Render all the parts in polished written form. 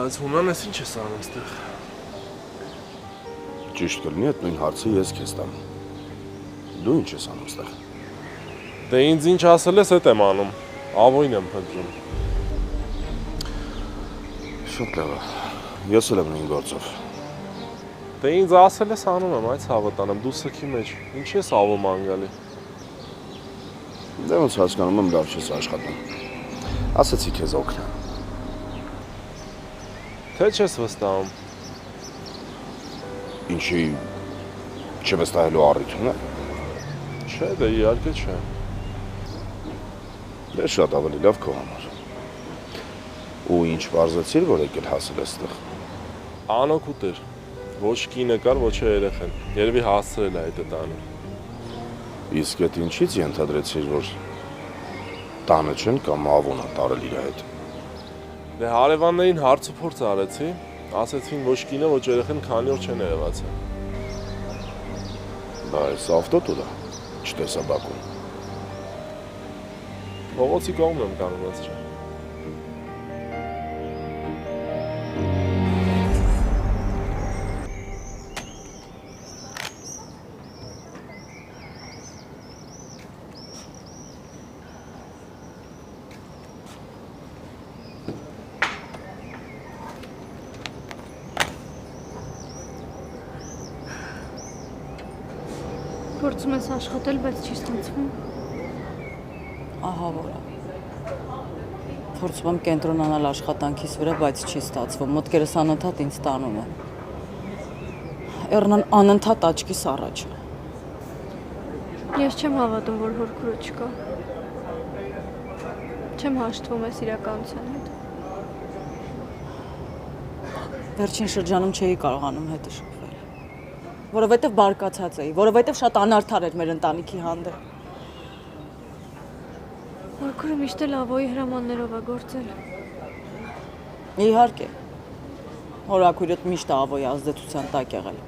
Բայց Հունան ես ինչ ես անում ստեղ։ Ճիշտ կլինի այդ նույն հարցը ես քեզ տամ։ Դու ինչ ես անում ստեղ։ Դե ինձ ինչ ասել ես, այդ եմ անում։ Ավոյն եմ փնտրում։ Շատ լավ է։ Ես էլ եմ նույն գործով։ Դե ինձ ասել ես անում եմ, այդ ցավը տանեմ, դու սքի մեջ։ Ինչ ես ավում անգալի։ Դե ոնց հասկանում եմ լավ չես աշխատում։ Ասացի քեզ օգնեմ։ Թե չես վստահում։ Ինչի չվստահելու առիթ ունե։ Չէ, դե իհարկե չէ։ Դե շատ ավելի լավ քո համար։ Ու ինչ բարձեցիր, որ եկել հասել այստեղ։ Անօգուտ էր։ Ոչ կինը կար, ոչ երեխան։ Երևի հասցրել է այդ տանը։ Իսկ այդ ինչից ենթադրեցիր, որ տանը չեն կամ ավոն է տարել իր հետ։ Դե հարևաններին հարց ու փորձ արեցի, ասեցին ոչ կինը, ոչ երեխան քանի օր չեն եղացել։ Դա էս ավտոտուր է, չտեսա բակում։ Փողոցի կողմն եմ կանգնած չէ։ Փորձում ես աշխատել, բայց չի ստացվում։ Ահա որը։ Փորձում եմ կենտրոնանալ աշխատանքիս վրա, բայց չի ստացվում։ Մտքերս անընդհատ ինձ տանում են։ Էռնան անընդհատ աչքիս առաջ է։ Ես չեմ հավատում, որ հոր քուրը չկա։ Չեմ հաշտվում ես իրականության հետ։ Վերջին շրջանում չէի կարողանում հետը շփվել։ Որովհետև բարկացած էի, որովհետև շատ անարդար էր մեր ընտանիքի հանդեպ։ Հորքուրը միշտ էլ ավոյի հրամաններով է գործել։ Իհարկե։ Հորաքույրդ միշտ ավոյի ազդեցության տակ եղել։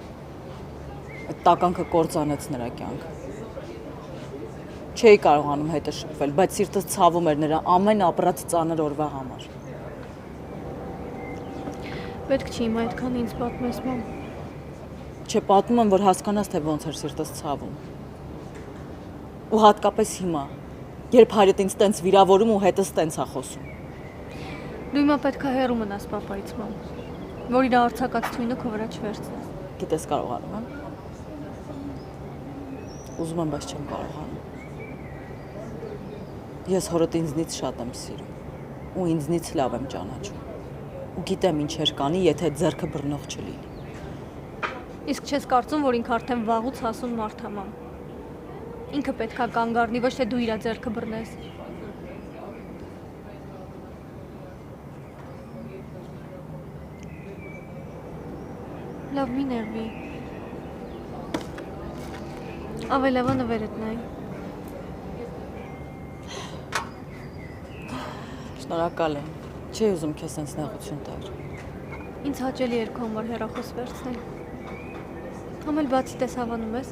Այդ տականքը կործանեց նրա կյանքը։ Չէի կարողանում հետը շփվել, բայց սիրտս ցավում էր նրա ամեն ապրած ծանր օրվա համար։ Պետք չի իմ այդքան ինձ պատմես, մամ։ Չէ, պատմում եմ, որ հասկանաս, թե ոնց էր սիրտս ցավում։ Ու հատկապես հիմա, երբ հայրդ ինձ տենց վիրավորում ու հետս տենց է խոսում։ Դու հիմա պետք է հեռու մնաս պապայից, մամ, որ իր արձակած թույնը քո վրա չվերցնես։ Գիտես կարողանում եմ։ Ուզում եմ, բայց չեմ կարողանում։ Ես հորդ ինձնից շատ եմ սիրում ու ինձնից լավ եմ ճանաչում։ Ու գիտեմ ինչեր կանի, եթե ձեռքը բռնող չլինի։ Իսկ չես կարծում, որ ինքը արդեն վաղուց հասուն մարդ է, մամ։ Ինքը պետք է կանգ առնի, ոչ թե դու իր ձեռքը բռնես։ Լավ մի ներվի։ Ավելավա նվերդ նայ։ Շնորհակալ եմ։ Չի ուզում քեզ sense նեղություն տալ։ Ինձ հաճելի էր քո համար հեռախոս վերցնել։ Համել բացի տես հավանում ես։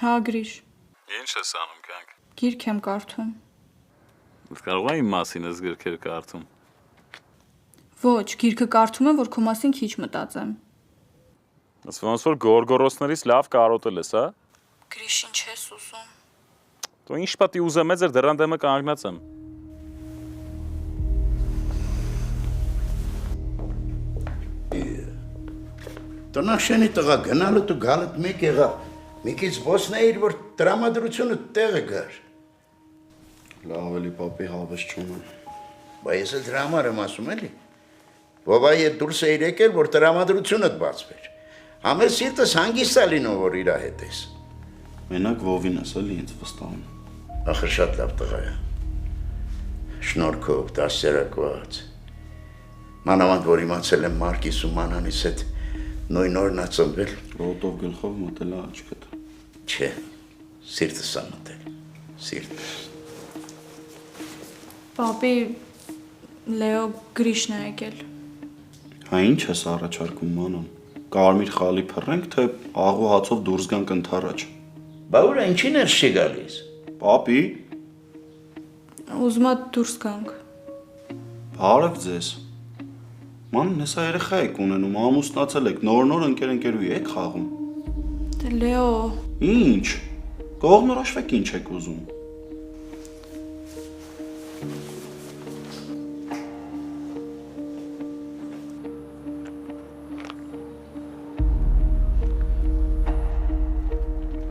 Հա, Գրիշ։ Ինչ ես անում կանք։ Գիրք եմ կարդում։ Կարող եմ իմ մասին ես գրքեր կարդում։ Ոչ, գիրքը կարդում եմ, որ քո մասին քիչ մտածեմ։ Ոնց որ գորգորոսներից լավ կարոտել ես, հա։ Գրիշ, ինչ ես ուզում։ Դու ինչ պատի ուզեմ ես դրան դեմը կանգնած եմ։ Տնաշենի տղա գնալը դու գալդ մեկ եղավ։ Մեկից ոսն էիր, որ տրամադրությունը տեղը գար։ Լավ էլի պապի հավես չունեմ։ Բայց ես էլ դրա համար եմ ասում էլի։ Բոբայի հետ դուրս էիր եկել, որ տրամադրությունդ բացվեր։ Համեր սիրտս հանգիստ է լինում, որ իրա հետ ես։ Մենակ Վովին ես էլի ինձ վստահում։ Ախր շատ լավ տղա է։ Շնորհքով դասերակված։ Մանավանդ որ իմացել եմ Մարկիս ու Մանանից հետ նույն օրն է ծնվել։ Ռոտով գլխով մտել է աչքդ։ Չէ, սիրտս է մտել։ Սիրտս։ Պապի Լեո Գրիշն է եկել։ Հա ինչ ես առաջարկում մանան։ կարմիր խալի փռենք, թե աղու հացով դուրս գանք ընթառաջ։ Բա ուր ինչի ներս չի գալիս։ Պապի, Ուզում եմ դուրս գանք։ բարև ձեզ։ Ման, հեսա երեխա եք ունենում, ամուսնացել եք, նոր ընկերուի եք խաղում։ Դե Լեո, Ինչ։ Կողմնոր հաշվեք ինչ եք ուզում։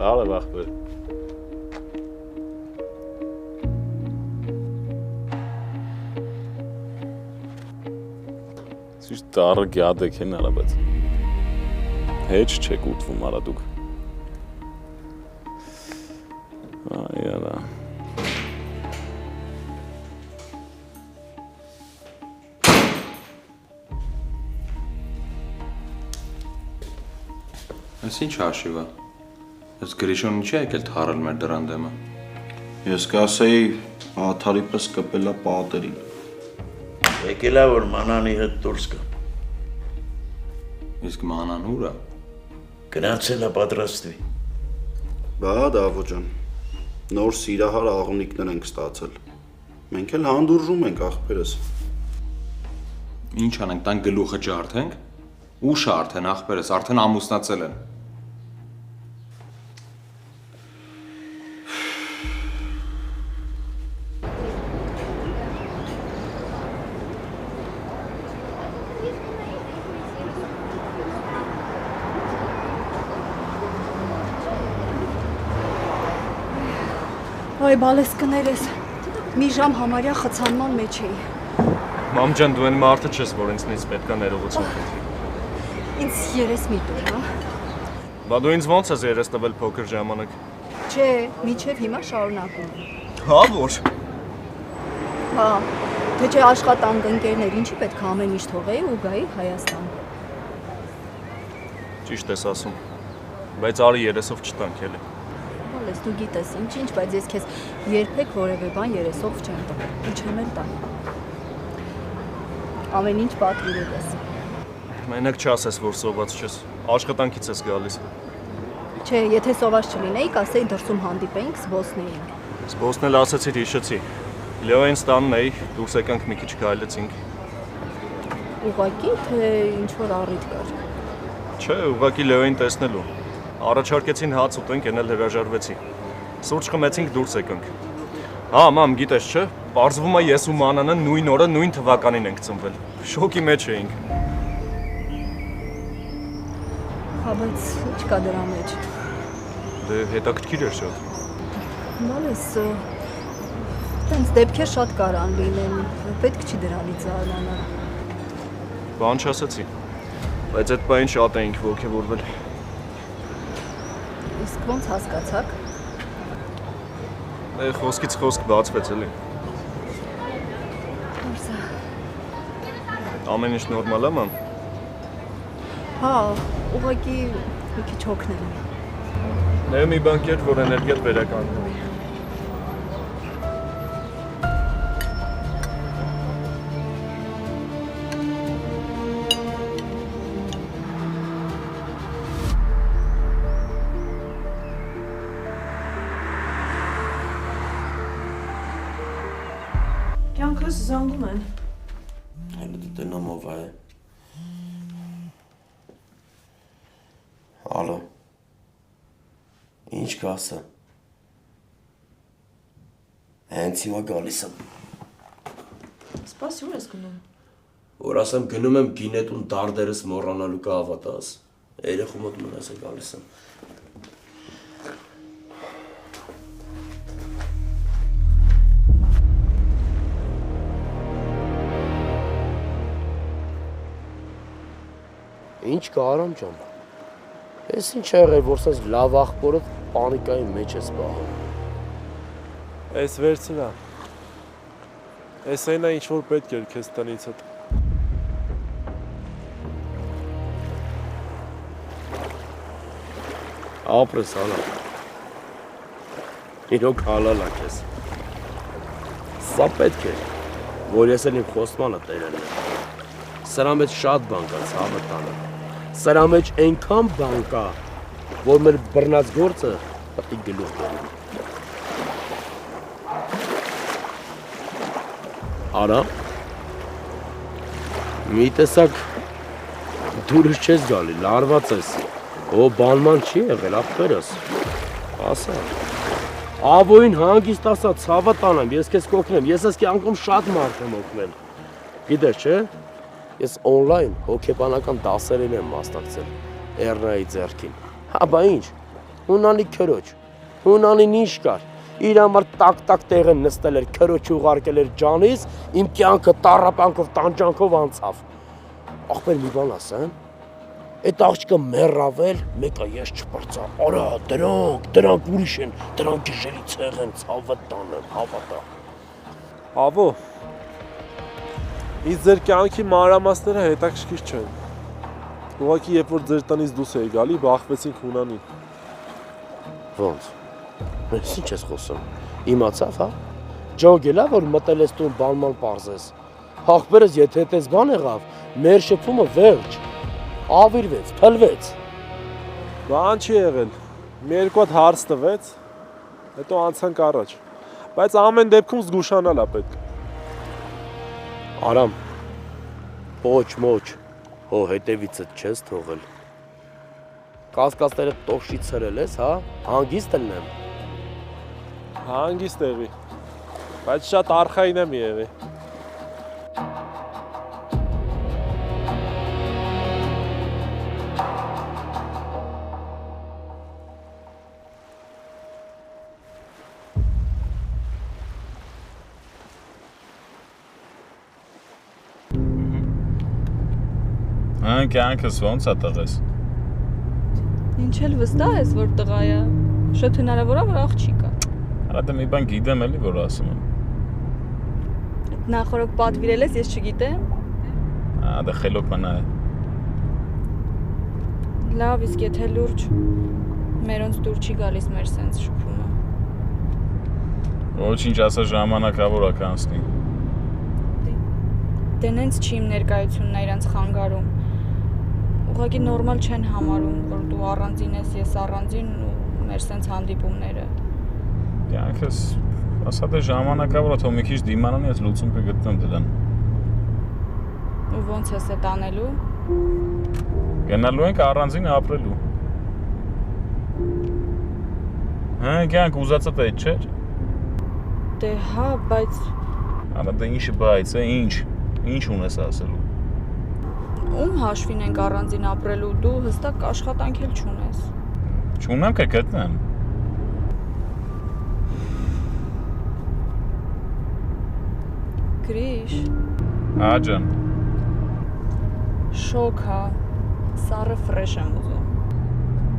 Բարև ախպեր։ Ճիշտ դառը գյադեք են արաբաց։ Հեչ չեք ուտվում արա դուք։ Այ արա։ Այս ինչ հաշիվ է։ Այս Գրիշոնը չի եկել թարել մեր դրան դեմը։ Ես կասեի աթարի պես կպելա պատերին։ Եկել է որ մանանի հետ դուրս գա։ Իսկ մանան ուր է։ Գնացել է պատրաստվի։ Բա Դավո ջան, նոր սիրահար աղունիկներ ենք ստացել։ Մենք էլ հանդուրժում ենք ախպերս։ Ինչ անենք, տան գլուխը ջարդենք։ Ուշ արդեն ախպերս, արդեն ամուսնացել են։ Այ բալես կներես, մի ժամ համարյա խցանման մեջ էի։ Մամ ջան, դու այն մարդը չես, որ ինձնից պետքա ներողություն խնդրի։ Ինձ երես մի տուր, հա։ Բա դու ինձ ո՞նց ես երես տվել փոքր ժամանակ։ Չէ, միջև հիմա շարունակում։ Հա, որ։ Հա, թե չէ աշխատանք ընկերներ, ինչի պետք է ամեն ինչ թողեի ու գայի Հայաստան։ Ճիշտ ես ասում։ Բայց արի երեսով չտանք էլի։ Բալես, դու գիտես ինչ, բայց ես քեզ երբեք որևէ բան երեսով չեմ տա։ Ու չեմ էլ տա։ Ամեն ինչ պատվիրել ես։ Մենակ չասես, որ սոված չես։ Աշխատանքից ես գալիս։ Չէ, եթե սոված չլինեի, կասեի դրսում հանդիպեինք, զբոսնեինք։ Զբոսնել ասացիր, հիշեցի։ Լեոյին տանն էի, դուրս եկանք մի քիչ գայլեցինք։ Ուղղակի, թե ինչ որ առիթ կար։ Չէ, ուղղակի Լեոյին տեսնելու։ Առաջարկեցին հաց ուտենք, են էլ հրաժարվեցի։ Սուրճ խմեցինք, դուրս եկանք։ Հա, մամ, գիտես չէ, պարզվում է ես ու մանանը նույն օրը, նույն թվականին ենք ծնվել։ Շոկի մեջ էինք։ Հա, բայց ինչ կա դրա մեջ։ Դե հետաքրքիր էր շատ։ Բալես, տենց դեպքեր շատ կարան լինեն, պետք չի դրանից զարմանալ։ Բան չասեցի, բայց այդ պահին շատ էինք ոգևորվել։ Իսկ ոնց հասկացաք։ Խոսքից խոսք բացվեց էլի։ Որսա։ Ամեն ինչ նորմալ է, մամ։ Հա, ուղղակի մի քիչ հոգնել եմ։ Նայում մի բան կեր, որ էներգիատ վերականգնում։ Կյանքս զանգում են։ Հələ դու տնամ ով է։ Ալո։ Ինչ կասա։ Հենց հիմա գալիս եմ։ Սպասի, ուր ես գնում։ Որ ասեմ գնում եմ գինետուն դարդերս մոռանալու կհավատաս։ Երեխու մոտ մնաս է գալիս եմ։ Ինչ կա Արամ ջան։ Ես ինչ ա եղել, որ սենց լավ աղբորը պանիկայի մեջ ես պահում։ Էս վերցրա։ Էս այնա ինչ որ պետք էր քեզ տնից հետ։ Ապրես հալա։ Իրոք հալալ ա քեզ։ Սա պետք է, որ ես էլ իմ խոստմանը տերել եմ։ Սրա մեջ շատ բան կա ցավը տանը։ Սրա մեջ այնքան բան կա, որ մեր բռնած գործը պետք է գլուխ բերի։ Արա, մի տեսակ դուրս չես գալի, լարված ես, ո բանման չի եղել, աղբերս, ասա, ավոյին հանգիստ ասա, ցավը տանեմ, ես քեզ կօգնեմ, ես ես կյանքում շատ մարդ եմ օգնել, գիտես չէ, ես օնլայն հոգեբանական դասերին եմ մասնակցել, Էռնայի ձեռքին, հա բա ինչ, հունանի քրոջ, հունանին ինչ կար, իր համար տակ-տակ տեղ են նստել էր, քրոջ ուղարկել էր ջանից, իմ կյանքը տառապանքով, տանջանքով անցավ, աղբեր մի բան ասեմ, այդ աղջիկը մեռավել, մեկը ես չպրծա, արա, դրանք ուրիշ են, դրանք գժելի ցեղ են, ցավը տանեմ, հավատա։ Ավո, ինձ ձեր կյանքի մանրամասները հետաքրքիր չեն։ Ուղղակի երբ որ ձեր տնից դուրս էի գալի, բախվեցինք Հունանին։ Ոնց։ Ես ինչ ես խոսում։ Իմացավ, հա։ Ջոգելա որ մտել ես տուն բանման պարզես։ Աղբերս եթե այդպես բան եղավ, մեր շփումը վերջ։ Ավիրվեց, փլվեց։ Բան չի եղել։ Մի երկու հատ հարց տվեց, հետո անցանք առաջ։ Բայց ամեն դեպքում զգուշանալ է պետք։ Արամ, ոչ, հո հետևիցդ չես թողել։ Կասկածները տոշի ցրել ես, հա, հանգիստ ելնեմ։ Հանգիստ եղի, բայց շատ արխային եմ եղի։ Կյանքս ոնց է տղես։ Ինչ էլ վստահ ես, որ տղա է։ Շատ հնարավոր է, որ աղջիկ է։ Արա դե մի բան գիտեմ էլի, որ ասում եմ։ Նախորդ պատվիրել ես, ես չգիտեմ։ Դա խելոք մնա է։ Լավ, իսկ եթե լուրջ մերոնց դուր չի գալիս մեր սենց շփումը։ Ոչինչ ասա ժամանակավոր է կանցնի։ Դե նենց չի իմ ներկայությունն իրանց խանգարում։ Ուղղակի նորմալ չեն համարում, որ դու առանձին ես, ես առանձին ու մեր սենց հանդիպումները։ Կյանքս ասա դե ժամանակավոր է, թող մի քիչ դիմանանի, ես լուծում կգտնեմ դրան։ Ու ոնց ես էդ անելու։ Գնալու ենք առանձին ապրելու։ Հա, կյանք ուզածը պետք չէ։ Դե հա, բայց Արա դե ինչը բայց է, ինչ ունես ասելու։ Ում հաշվին ենք առանձին ապրելու, դու հստակ աշխատանք էլ չունես։ Չունեմ կգտնեմ։ Գրիշ, Հա ջան։ շոկ հա, սառը ֆրեշ եմ ուզում։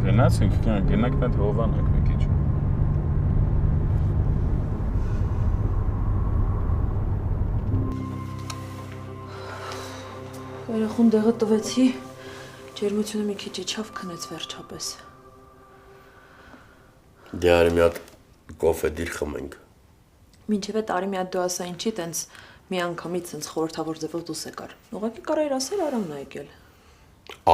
Գնացինք, գնանք մեկ հովանանք մի քիչ։ Երախուն դեղը տվեցի, ջերմությունը մի քիչ իջավ, քնեց վերջապես։ Դե արի մի հատ կոֆե դիր խմենք։ Մինչև այդ արի մի հատ դու ասա ինչի տենց մի անգամից ինձ խորհրդավոր ձևով դուս եկար։ Ուղղակի կարայր ասել Արամն ա եկել։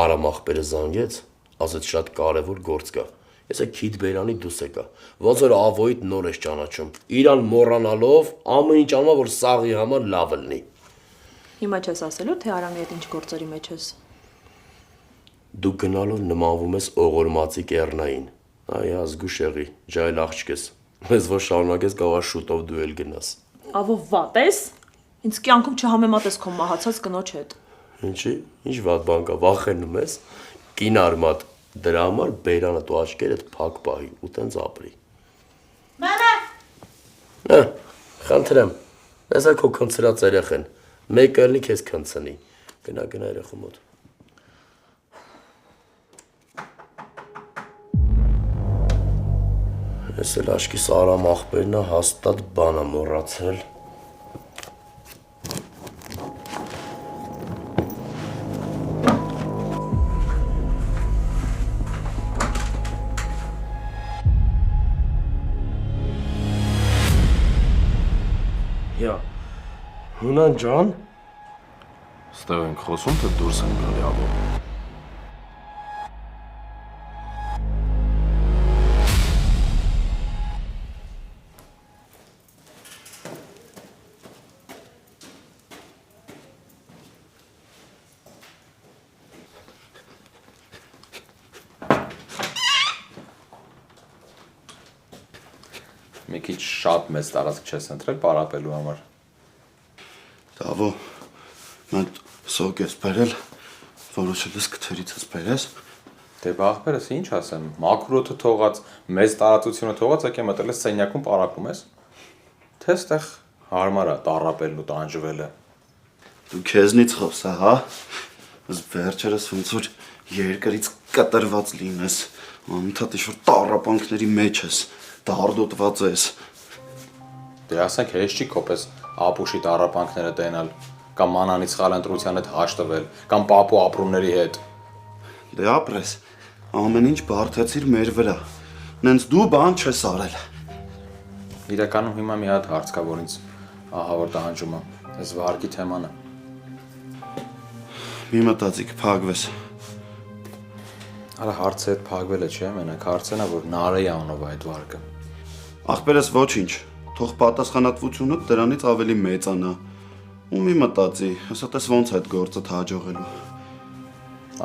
Արամ աղբերը զանգեց, ասաց շատ կարևոր գործ կա։ Ես քիթ բերանի դուս եկա։ Ոնց որ ավոյիդ նոր ես ճանաչում։ Իրան մոռանալով ամեն ինչ անում որ սաղի համար լավ լինի։ Հիմա չես ասելու, թե Արամի հետ ինչ գործերի մեջ ես։ Դու գնալով նմանվում ես օղորմածի Էռնային։ Այ ազգուշ եղի, ջայլ աղջկես։ Մեզ որ շարունակես կարող շուտով դու էլ գնաս։ Ավո վատ ես։ Ինձ կյանքում չհամեմատես քո մահացած կնոջ հետ։ Ինչի՞, ինչ վատ բան կա, վախենում ես։ Կին արմատ, դրա համար բերանը դու աչքերդ փակ պահի ու տենց ապրի։ Մամա։ Խնդրեմ, մեզ քո քնցրած երեխեն։ Մեկը լի քեզ քնցնի։ Գնա երեխու մոտ։ Ես էլ աշկիս Արամ աղբերն է հաստատ բան է մոռացել։ Յա, Հունան ջան, Ստեղ ենք խոսում, թե դուրս ենք գալի ալո։ մի քիչ շատ մեծ տարածք չես ընտրել պարապելու համար։ Դավո, mən սոկ ես բերել, որոշել ես քթերից ես բերես։ Դե ախպերս ինչ ասեմ, մաքրոթը թողած, մեծ տարածությունը թողած, եկե մտել ես սենյակում պարապում ես։ Թե ստեղ հարմար է տառապելն ու տանջվելը։ Դու քեզնից խոսա, հա։ Ես վերջերս ոնց որ երկրից կտրված լինես, անընդհատ ինչ-որ տառապանքների մեջ ես, դարդոտված ես։ Դե ասենք հեշտ չի քոպես ապուշի տառապանքները տենալ, կամ մանանից խալընտրության հետ հաշտվել, կամ պապու ապրումների հետ։ Դե ապրես, ամեն ինչ բարդեցիր մեր վրա, նենց դու բան չես արել։ Իրականում հիմա մի հատ հարց կա, որ ինձ ահավոր տանջում է, այս վարկի թեման է։ Մի մտածի կփակվես։ Արա հարցը հետ փակվելը չէ, մենակ հարցն է, որ Նարեի անունով այդ վարկը։ Ախպերս ոչինչ, թող պատասխանատվությունը դրանից ավելի մեծանա։ Ու մի մտածի, հեսա տես ոնց այդ գործը հաջողելու։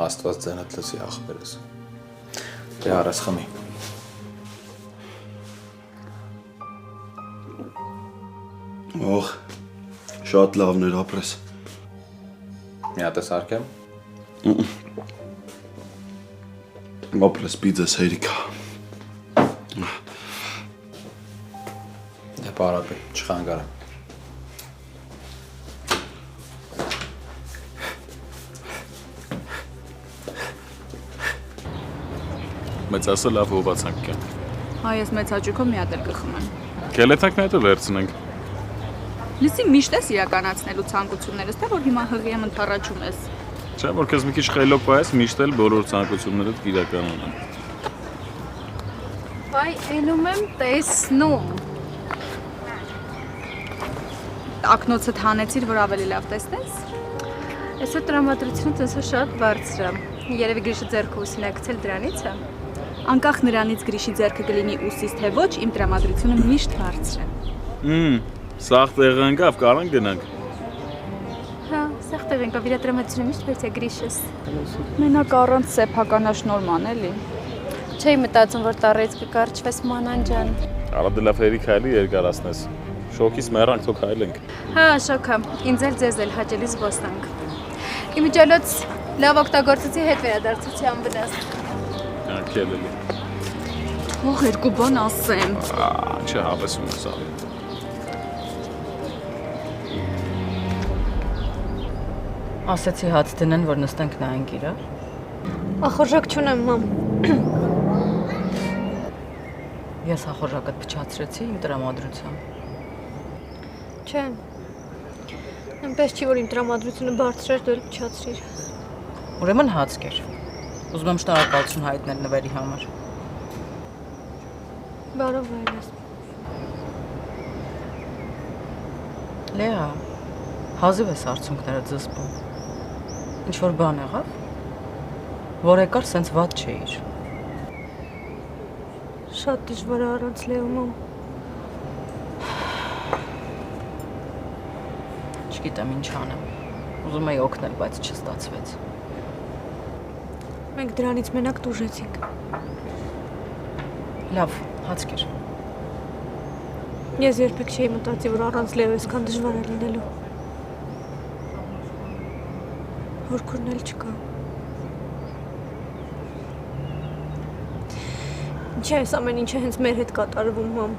Աստված ձենդ լսի ախպերս։ Դե արես խմի։ Օղ, շատ լավներ ապրես։ Մի հատ ես արկեմ։ Ապրես պիձես հերիքա։ Դե պարապի, չխանգարա։ Մեծասը լավ հովացանք կան։ Հա, ես մեծ հաճույքով մի հատ էլ կխմեմ։ Կելեթանք մի հատ էլ վերցնենք։ Լսի միշտ ես իրականացնելու ցանկություններս, թե որ հիմա հղի եմ ընթառաջում ես։ Չէ՞ որ քեզ մի քիչ խելոք պայես, միշտ էլ բոլոր ցանկություններդ կիրականանան։ Բայ էնում եմ տեսնում։ Ակնոցդ հանեցիր, որ ավելի լավ տեսնես։ Այսօր տրամադրությունը տես շատ բարձր է։ Երևի Գրիշի ձեռքը ուսինակցել դրանից է։ Անկախ նրանից Գրիշի ձեռքը կլինի ուսից թե ոչ, իմ տրամադրությունը միշտ բարձր է։ Սաղ տեղը ընկավ, կարան գնանք։ Հա, սաղ տեղ ենք, իր տրամադրությունը միշտ բերց է Գրիշս։ Մենակ առանց սեփականաշնորհման էլի։ Չէի մտածում, որ տառից կկարճվես մանան ջան։ Արա դե լավ հերի քայլի երկարացնես։ Շոկից մեռանք, թող քայլենք։ Հա, շոքա, ինձ էլ ձեզ էլ հաճելի զբոսանք։ Իմիջալոց լավ օգտագործեցի հետ վերադարձեցի անվնաս։ Անկելելի։ Ող երկու բան ասեմ։ Չէ, հավեսում ես ալի։ Ասեցի հաց դնեն, որ նստենք նայենք իրար։ Ախորժակ չունեմ, մամ։ Ես ախորժակդ փչացրեցի իմ տրամադրությամբ։ Չէ։ Այնպես չի, որ իմ տրամադրությունը բարձր էր, դու էլ փչացրիր։ Ուրեմն հաց կեր։ Ուզում եմ շնորհակալություն հայտնել նվերի համար։ Բարով այլես։ Լեա, հազիվ ես արցունքները ձսպում։ Ինչ-որ բան եղավ, որ եկար սենց վատ չէիր։ Շատ դժվար է առանց Լեո, մամ։ Չգիտեմ ինչ անեմ։ Ուզում էի օգնել, բայց չստացվեց։ Մենք դրանից մենակ տուժեցինք։ Լավ, հաց կեր։ Ես երբեք չէի մտածի, որ առանց Լեո այսքան դժվար է լինելու։ Հորքուրն էլ չկա։ Ինչ է այս ամեն ինչը հենց մեր հետ կատարվում, մամ։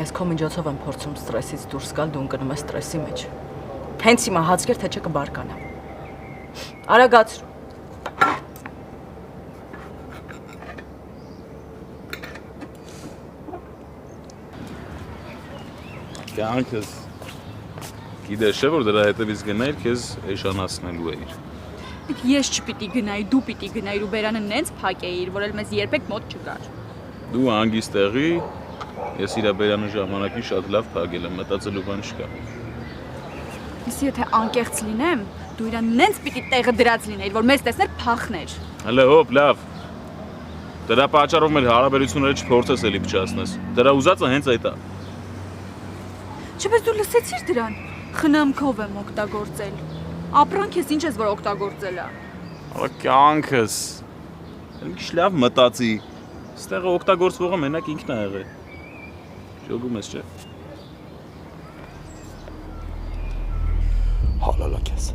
Ես քո միջոցով եմ փորձում ստրեսից դուրս գալ, դու ընկնում ես ստրեսի մեջ։ Հենց հիմա հաց կեր, թե չէ կբարկանամ։ Արագացրու։ Կյանքս գիտես չէ որ դրա հետևից գնայր քեզ էշանացնելու էիր։ Ես չպիտի գնայի, դու պիտի գնայիր ու բերանը նենց փակեիր, որ էլ մեզ երբեք մոտ չգար։ Դու հանգիստ տեղի, ես իր բերանը ժամանակին շատ լավ փակել եմ, մտածելու բան չկա։ Իսկ եթե անկեղծ լինեմ, դու իրան նենց պիտի տեղը դրած լինեիր, որ մեզ տեսներ փախներ։ Հələ հոп, լավ։ Դրա պատճառով մեր հարաբերությունները չփորձես էլի փչացնես։ Դրա ուզածը հենց այդ է։ Չէ՞ բայց դու լսեցիր դրան։ Խնամքով եմ օգտագործել։ Ապրանք ես ինչ ես որ օգտագործել է։ Ահա կյանքս։ Մի քիչ լավ մտածի։ Ստեղը օգտագործողը մենակ ինքն է եղել։ Շոգում ես, չէ։ Հալալակ ես։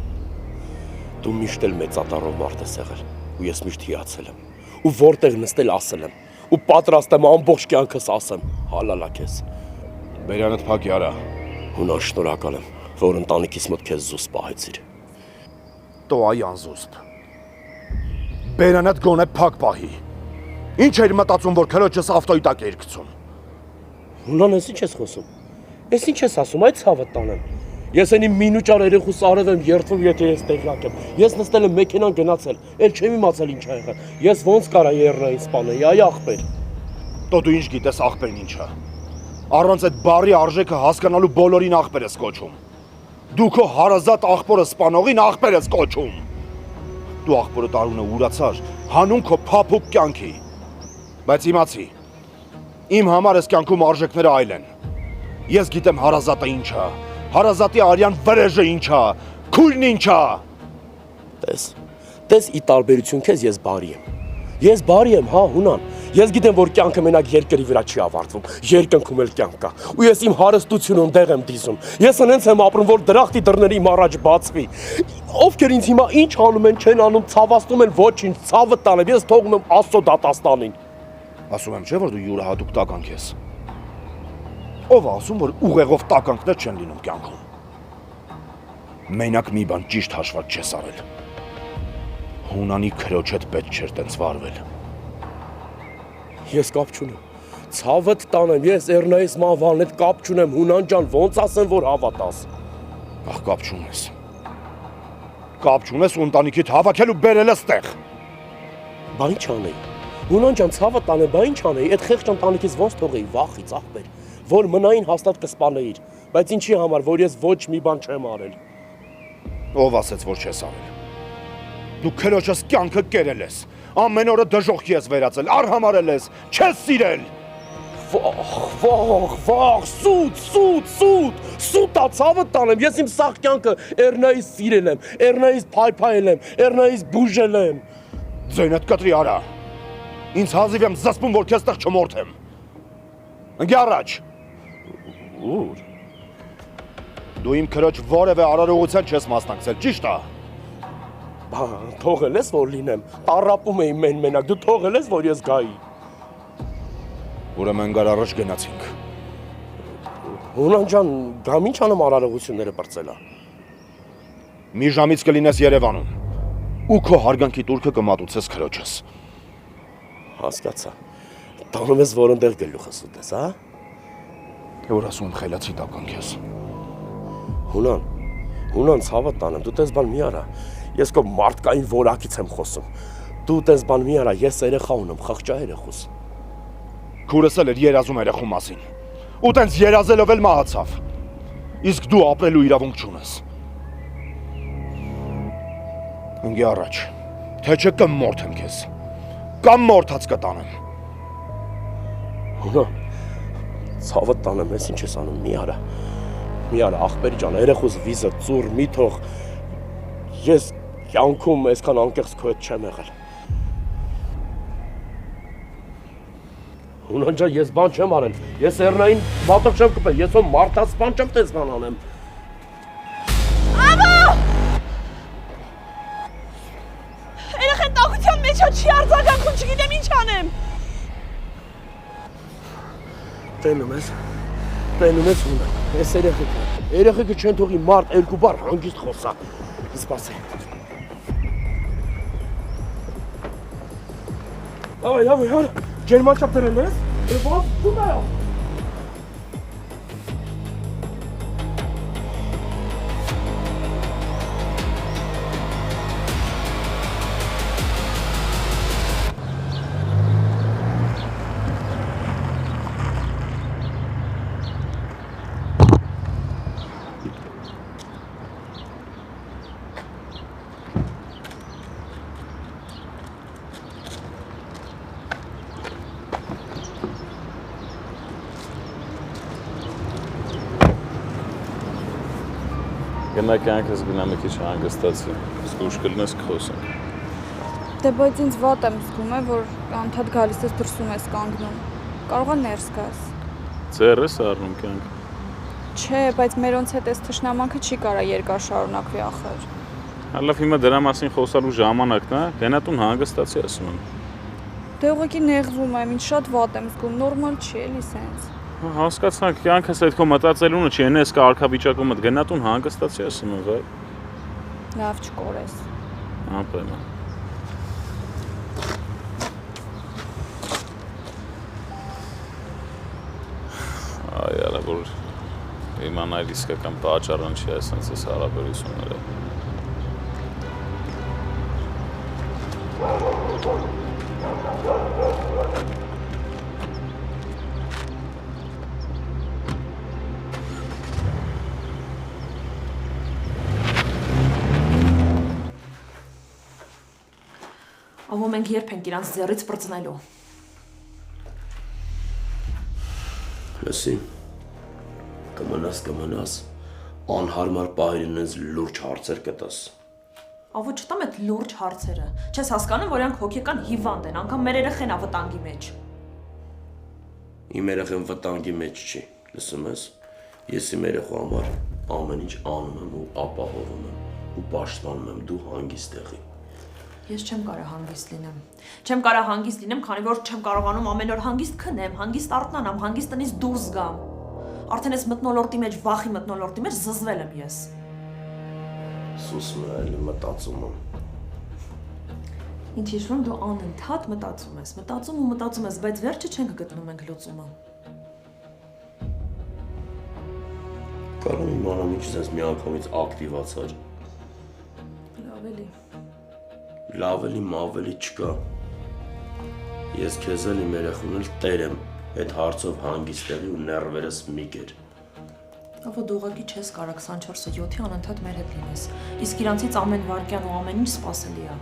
Դու միշտ էլ մեծատառով մարդ ես եղել, ու ես միշտ հիացել եմ։ Ու որտեղ նստել ասել եմ, ու պատրաստ եմ ամբողջ կյանքս ասեմ, հալալակ ես։ Բերանդ փակ яրա։ Հունան շնորհակալ եմ, որ ընտանիքիս մոտ քեզ զուս պահեցիր։ Տո այ անզուսպ։ Բերանդ գոնե փակ պահի։ Ինչ էր մտածում, որ քրոջս ավտոյի տակ էր գցում։ Հունան, ես ինչ ես խոսում։ Ես ինչ ես ասում, այդ ցավը տանեմ։ Ես այնի մինուճար երեխուս արև եմ երթում, եթե ես տեղյակ եմ։ Ես նստել եմ մեքենան գնացել, էլ չեմ իմացել ինչ ա եղել։ Ես ոնց կարա երնային սպանել, այ աղբեր։ Տո դու ինչ գիտես աղբերն ինչա։ Առանց այդ բարի արժեքը հասկանալու բոլորին աղբեր ես կոչում։ Դու քո հարազատ աղբորը սպանողին աղբեր ես կոչում։ Դու աղբորը տարունը ուրացար, հանուն քո փափուկ կյանքի։ Բայց իմացի, իմ համար ես կյանքում արժեքները այլ են։ Ես գիտեմ հարազատը ինչա, հարազատի արյան վրեժը ինչա, քույրն ինչա։ Տես ի տարբերություն քեզ ես բարի եմ։ Ես բարի եմ, հա, Հունան։ Ես գիտեմ, որ կյանքը մենակ երկրի վրա չի ավարտվում, երկնքում էլ կյանք կա։ Ու ես իմ հարստությունը ընդեղ եմ դիզում։ Ես այնց եմ ապրում, որ դրախտի դռները իմ առաջ բացվի։ Ովքեր ինձ հիմա ինչ անում են, չեն անում, ցավացնում են, ոչինչ, ցավը տանեմ, ես թողնում եմ Աստծո դատաստանին։ Ասում եմ, չէ՞ որ դու յուրահատուկ տականք ես։ Ով ասում, որ ուղեղով տականքներ չեն լինում կյանքում։ Մենակ մի բան ճիշտ հաշվառ չես արել։ Հունանի քրոջ հետ պետք չէր տենց վարվել։ Ես կապ չունեմ։ Ցավդ տանեմ, ես Էռնայիս մանվանն հետ կապ չունեմ, Հունան ջան, ոնց ասեմ, որ հավատաս։ Ահ, կապ չունես։ Կապ չունես ու ընտանիքիդ հավաքել ու բերել ես տեղ։ Բա ինչ անեի։ Հունան ջան, ցավը տանեմ, բա ինչ անեի։ Այդ խեղճ ընտանիքից ոնց թողեի, վախից, աղբեր, որ մնային հաստատ կսպանեիր, բայց ինչի համար, որ ես ոչ մի բան չեմ արել։ Ով ասեց, որ չես արել։ Դու քրոջս կյանքը կերել ես, ամեն օրը դժոխքի ես վերածել, արհամարել ես, չես սիրել։ Վաղ, սուտ, ցավը տանեմ, ես իմ սաղ կյանքը Էռնայից սիրել եմ, Էռնայից փայփայել եմ, Էռնայից բուժել եմ։ Ձայնդ կտրի արա։ Ինձ հազիվ եմ զսպում, որ քեզ տեղ չմորթեմ։ Ընկի առաջ։ Ուր։ Դու իմ քրոջ որևէ արարողության չես մասնակցել, ճիշտ է։ Բա, թողել ես, որ լինեմ, տառապում էի մենակ, դու թողել ես, որ ես գայի։ Ուրեմն գար առաջ գնացինք։ Հունան ջան, գամ ինչ անեմ արարողությունները բրծելա։ Մի ժամից կլինես Երևանում, ու քո հարգանքի տուրքը կմատուցես քրոջս։ Հասկացա։ Տանում ես, որ ընդեղ գլուխս ուտես, հա։ Թե որ ասում եմ խելացի տականք ես։ Հունան, ցավը տանեմ, դու տես բան մի արա։ Ես քո մարդկային որակից եմ խոսում։ Դու տես բան մի արա, ես երեխա ունեմ, խղճա երեխուս։ Քուրս էլ էր երազում երեխու մասին։ Ու տենց երազելով էլ մահացավ։ Իսկ դու ապրելու իրավունք չունես։ Ընկի առաջ, թե չէ կմորթեմ քեզ։ Կամ մորթած կտանեմ։ Հունան, ցավը տանեմ, ես ինչ ես անում, մի արա, աղբեր ջան, երեխուս վիզը ծուր մի թող, ես կյանքում այսքան անկեղծ քո հետ չեմ եղել։ Հունան ջան, ես բան չեմ արել, ես Էռնային մատով չեմ կպել, ես ո մարդաց բան չեմ տես բան անեմ։ Աբա! Երեխեն տաղության մեջ չի արձագանքում, չգիտեմ ինչ անեմ։ Տենում ես Հունան, ես երեխեքը չեն թողի մարդ երկու բառ հանգիստ խոսա, սպասե։ Ավայ, ջերման չապ տրել ես, ված դու նայա։ Գնա կյանքս գնա մի քիչ հանգստացի, իսկ ուշ կլինես կխոսեմ։ Դե բայց ինձ վատ եմ զգում, որ անդադ գալիս ես դրսում ես կանգնում։ Կարող է ներս գաս։ Ձեռս առնում կյանք։ Չէ, բայց մերոնց հետ այս թշնամանքը չի կարա երկար շարունակվի ախր։ Հալավ հիմա դրա մասին խոսալու ժամանակն է, գնա տուն հանգստացի ասում եմ։ Դե ուղղակի նեղվում եմ, ինձ շատ վատ եմ զգում, նորմալ չի էլի սենց։ Հասկացանք, կյանքս այդ քո մտածելունը չի, այնես կարգավիճակում գնա տուն հանգստացի ասում եմ, վայ։ Լավ չկորես։ Ապրեմ։ Այ ալա որ իմանալ իսկական պատճառն չի ասենց այս հարաբերությունները։ Ահա մենք երբ ենք իրանց ձեռից պրծնելու։ Լսի, կմնաս, անհարմար պահերին ես լուրջ հարցեր կտաս։ Ահա չտամ այդ լուրջ հարցերը։ Չես հասկանում, որ իրանք հոգեկան հիվանդ են, անգամ մեր երեխեն ա վտանգի մեջ։ Իմ երեխեն վտանգի մեջ չի, լսում ես։ Ես իմ երեխու համար ամեն ինչ անում եմ ու ապահովում եմ ու պաշտպանում եմ, դու հանգիստ եղի։ Ես չեմ կարող հանգիստ լինեմ։ Չեմ կարող հանգիստ լինեմ, քանի որ չեմ կարողանում ամեն օր հանգիստ քնեմ, հանգիստ արթնանամ, հանգիստ տնից դուրս գամ։ Արդեն այս մթնոլորտի մեջ, վախի մթնոլորտի մեջ զզվել եմ ես։ Սուսմը այլ մտածում եմ։ Ինչ հիշում դու անընդհատ մտածում ես, բայց վերջը չենք գտնում ենք լուծումը։ Կարող եմ իմանամ ինչ ես միանգամից ակտիվացար։ Լավ էլի, մավելի չկա։ Ես քեզ էլ իմ երեխուն էլ տեր եմ, այդ հարցով հանգիստ եղի ու ներվերս մի կեր։ Ահա դու ուղղակի չես կարող 24/7-ի անընդհատ մեր հետ լինես։ Իսկ իրանցից ամեն վայրկյան ու ամեն ինչ սպասելի է։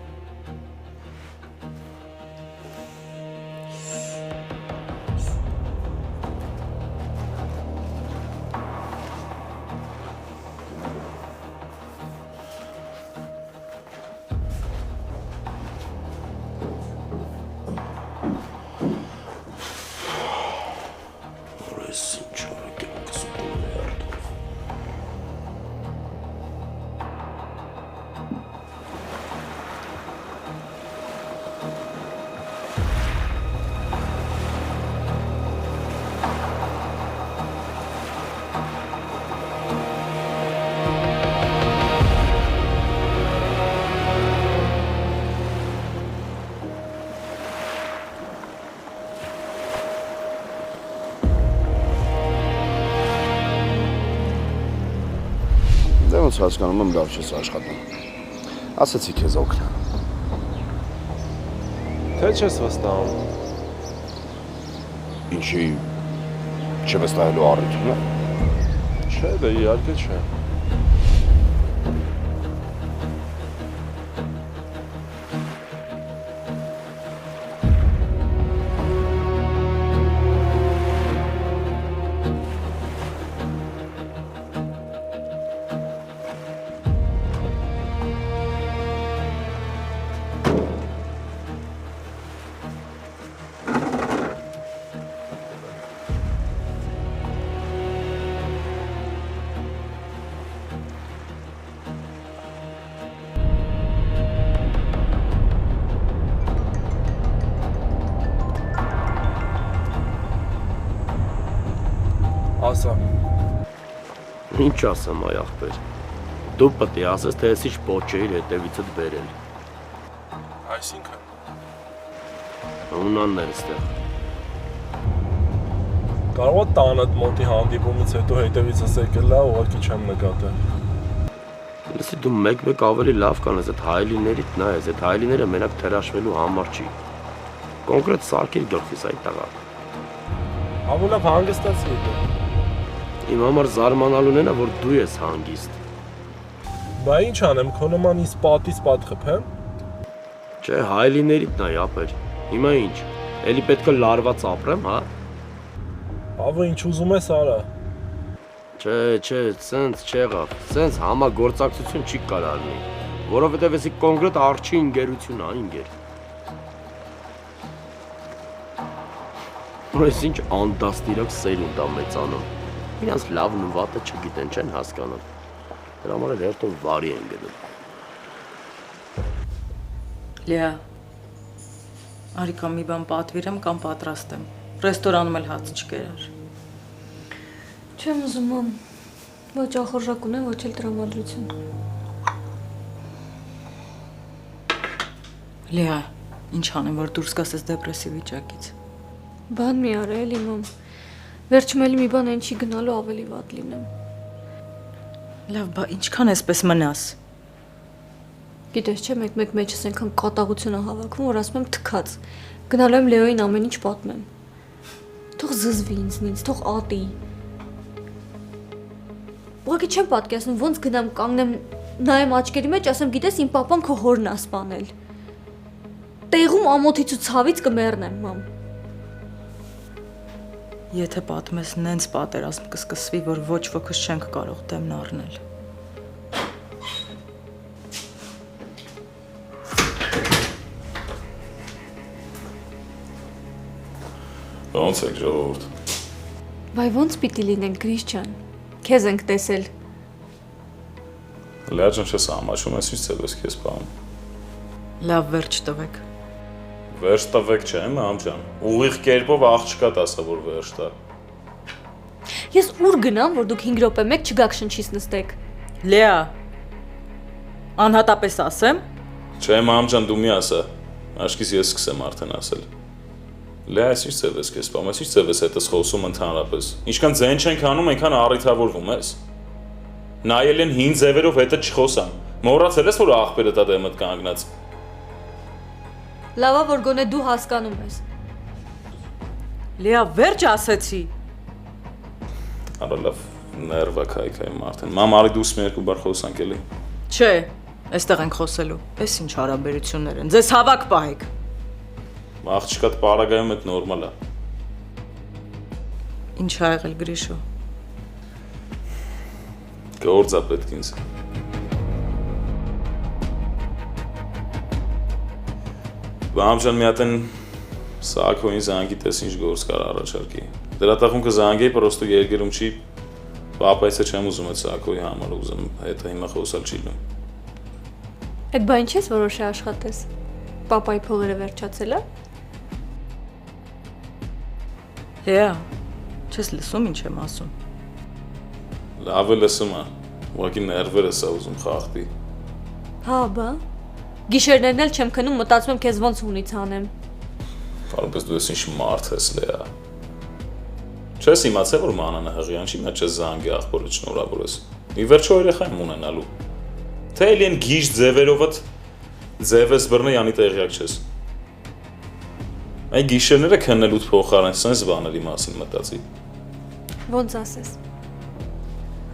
Ոնց հասկանում եմ լավ չես աշխատում։ Ասեցի քեզ օգնա։ Թե չես վստահում։ Ինչի չվստահելու առիթ ունի։ Չէ, դե իհարկե չէ։ Ասա։ Ինչ ասեմ այ ախպեր։ Դու պետք է ասես, թե ես ինչ պոչեիր հետևիցդ բերել։ Այսինքն։ Ունաններ ստեղ։ Կարող է տանդ մոտի հանդիպումից հետո հետևիցս եկել լա, ուղղակի չեմ նկատել։ Լսի դու մեկ-մեկ ավելի լավ կանես այդ հայլիներիդ նայես, այդ հայլիները մենակ թերաշվելու համար չի։ Կոնկրետ սարքիր գլխիս այդ տղա։ Ավոլավ հանգստացի դու։ Իմ համար զարմանալուն են է, որ դու ես հանգիստ։ Բա ինչ անեմ, քո նման ինձ պատից պատ խփեմ։ Չէ, հայլիներիդ նայ ապեր։ Հիմա ինչ, էլի պետք է լարված ապրեմ, հա։ Ավո ինչ ուզում ես արա։ Չէ, սենց չեղավ, սենց համագործակցություն չի կարող լինի, որովհետև էսի կոնկրետ արջի ընկերություն է, ինգեր։ որ ես ինչ անդաստիրակ սերունդ ա մեծանում։ Իրանց լավն ու վատը չգիտեն, չեն հասկանում։ Դրա համար էլ հերթով վարի են գնում։ Լիա, արի կամ մի բան պատվիրեմ կամ պատրաստեմ։ Ռեստորանում էլ հաց չկերար։ Չեմ ուզում, մամ։ Ոչ ախորժակ ունեմ, ոչ էլ տրամադրություն։ Լիա, ինչ անեմ, որ դուրս գաս ես դեպրեսիվ վիճակից։ Բան մի արա էլի, մամ։ Վերջում էլի մի բան այն չի գնալու ավելի վատ լինեմ։ Լավ, բա ինչքան էսպես մնաս։ Գիտես չէ, մեկ-մեկ մեջս այնքան կատաղություն է հավաքում, որ ասում եմ թքած։ Գնալու եմ Լեոյին ամեն ինչ պատմեմ։ Թող զզվի ինձնից, թող ատի։ Ուղղակի չեմ պատկերացնում, ոնց գնամ կանգնեմ նայեմ աչքերի մեջ, ասեմ, գիտես, իմ պապան քո հորն ա սպանել։ Տեղում ամոթից ու ցավից կմեռնեմ, մամ։ Եթե պատմես, նենց պատերազմ կսկսվի, որ ոչ ոքս չենք կարող դեմն առնել։ Ոնց եք ժողովուրդ։ Վայ ոնց պիտի լինենք, Գրիշչյան։ Քեզ ենք տեսել։ Լերջան չես ամաչում, ես ինչ ծև ես քեզ պահում։ Լավ վերջ տվեք։ Վերջ տվեք չէ, մամ ջան։ Ուղիղ կերպով աղջկա տասա, որ վերջ տա։ Ես ուր գնամ, որ դուք 5 րոպե մեկ չգաք շնչից նստեք։ Լեա, անհատապես ասեմ։ Չէ, մամ ջան, դու մի ասա։ Աշկիս ես սկսեմ արդեն ասել։ Լեա, ես ինչ ծև ես քեզ պահում, ես ինչ ծև ես հետս խոսում ընդհանրապես։ Ինչքան ձեն չենք անում, այնքան առիթավորվում ես։ Նայել են հին ձևերով հետը չխոսամ։ Մոռացել ես, որ աղբերը տա դեմդ կանգնած։ Լավա, որ գոնե դու հասկանում ես։ Լեա, վերջ ասեցի։ Արա լավ, ներվա քայքայում արդեն։ Մամ, արի դուս մի երկու բար խոսանք էլի։ Չէ, այստեղ ենք խոսելու։ Էս ինչ հարաբերություններ են։ Ձեզ հավաք պահեք։ Աղջկատ պարագայում էդ նորմալ է։ Ինչ ա եղել Գրիշո։ Գործա պետք ինձ։ Բամ ջան, մի հատ են Սակոյին զանգի տես ինչ գործ կար առաջարկի։ Դրա տախում կզանգեի, պրոստո երգերում չի, պապայցը չեմ ուզում այդ Սակոյի համար, ուզում հետը հիմա խոսալ չի լում։ Այդ բա ինչ ես որոշի աշխատես։ Պապայի փողերը վերջացել է։ Լեա, չես լսում ինչ եմ ասում։ Լավ է լսում է, ուղղակի ներվերս է ուզում խախտի։ Հա, բա։ Գիշերներն էլ չեմ քնում, մտածում եմ քեզ ոնց ունից անեմ։ Որպես դու ես ինչ մարդ ես, Լեա։ Չես իմացել, որ մանանը հղիան չի, նա չես զանգի աղբորը շնորհավորես։ Ի վերջո երեխա եմ ունենալու։ Թե էլի են գիժ ձևերովդ ձև ես բռնի անի տեղյակ չես։ Այդ գիշերները քննելուց փոխարեն սենց բաների մասին մտածի։ Ոնց ասես։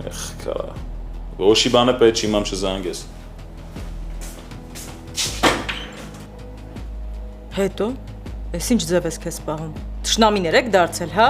Эх, կա։ Ոչի բանը պետք չի մամ չզանգես։ Հետո, ես ինչ ձև ես քեզ պահում։ Թշնամիներ եք դարձել, հա։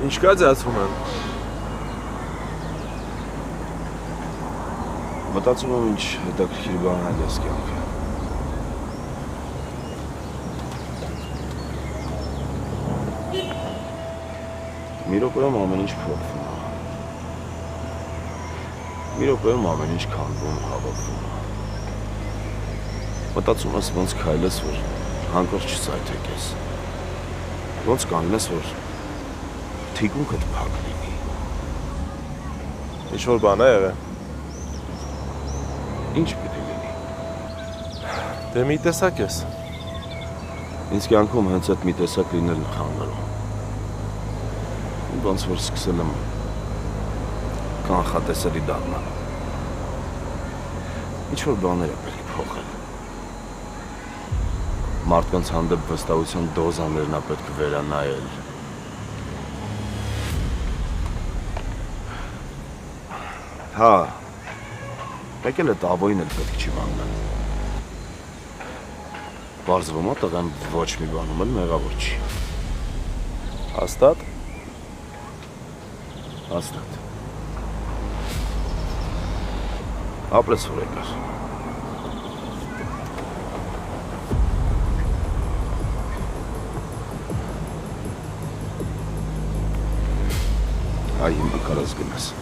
Ինչ կա ձացվում են։ Մտածում եմ ինչ հետաքրքիր բան այլ ես կյանքը։ Մի րոպեում ամեն ինչ փոխվում է։ Մի րոպեում ամեն ինչ քանդվում, հավաքվում է։ Մտածում ես ոնց քայլես, որ հանկարծ չսայթեքես։ Ոնց կանգնես, որ թիկունքդ փակ լինի։ Ինչ-որ բան է եղել։ Ինչ պիտի լինի։ Դե մի տեսակ ես։ Ինձ կյանքում հենց այդ մի տեսակ լինելն խանգարում։ Ոնց որ սկսել եմ կանխատեսելի դառնալ։ Ինչ-որ բաներ է պետք փոխել։ Մարդկանց հանդեպ վստահության դոզաներն է պետք վերանայել։ Հա։ Եկել է Տավոյին էլ պետք չի վանգան։ Բարձվում է տղան ոչ մի բանում էլ մեղավոր չի։ Հաստատ։ Հաստատ։ Ապրես որ եկար։ Այ հիմա կարաս գնաս։